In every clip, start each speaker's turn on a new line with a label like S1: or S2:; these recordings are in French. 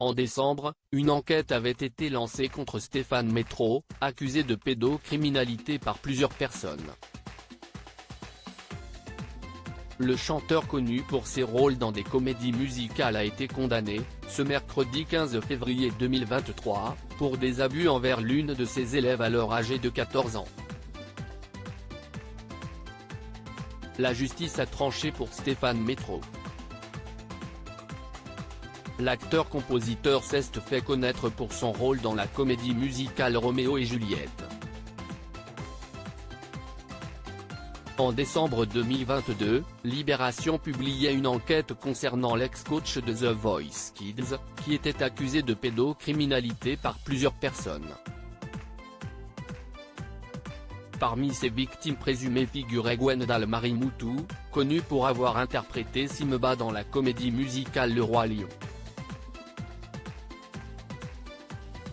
S1: En décembre, une enquête avait été lancée contre Stéphane Métro, accusé de pédocriminalité par plusieurs personnes. Le chanteur connu pour ses rôles dans des comédies musicales a été condamné, ce mercredi 15 février 2023, pour des abus envers l'une de ses élèves alors âgée de 14 ans. La justice a tranché pour Stéphane Métro. L'acteur-compositeur s'est fait connaître pour son rôle dans la comédie musicale Roméo et Juliette. En décembre 2022, Libération publiait une enquête concernant l'ex-coach de The Voice Kids, qui était accusé de pédocriminalité par plusieurs personnes. Parmi ces victimes présumées figurait Gwendal Marie Moutou, connue pour avoir interprété Simba dans la comédie musicale Le Roi Lion.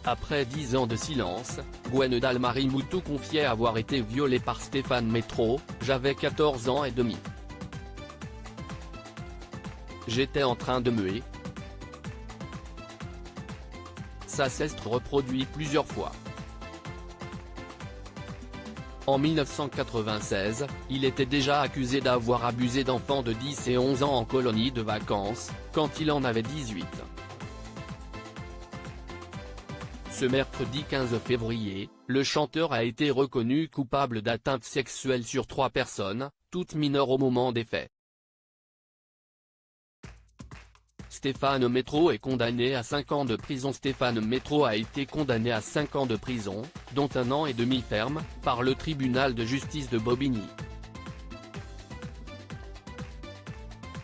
S1: Après 10 ans de silence, Gwendal Marie Moutou confiait avoir été violée par Stéphane Métro. « J'avais 14 ans et demi. J'étais en train de muer. Ça s'est reproduit plusieurs fois. » En 1996, il était déjà accusé d'avoir abusé d'enfants de 10 et 11 ans en colonie de vacances, quand il en avait 18. Ce mercredi 15 février, le chanteur a été reconnu coupable d'atteinte sexuelle sur 3 personnes, toutes mineures au moment des faits. Stéphane Métro est condamné à 5 ans de prison. Stéphane Métro a été condamné à 5 ans de prison, dont 1 an et demi ferme, par le tribunal de justice de Bobigny.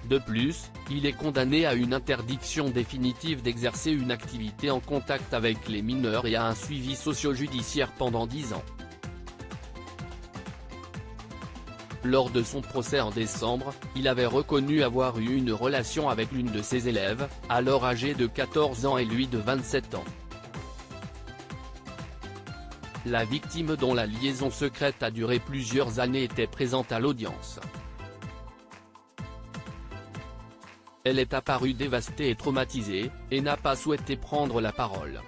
S1: De plus, il est condamné à une interdiction définitive d'exercer une activité en contact avec les mineurs et à un suivi socio-judiciaire pendant 10 ans. Lors de son procès en décembre, il avait reconnu avoir eu une relation avec l'une de ses élèves, alors âgée de 14 ans et lui de 27 ans. La victime, dont la liaison secrète a duré plusieurs années, était présente à l'audience. Elle est apparue dévastée et traumatisée, et n'a pas souhaité prendre la parole.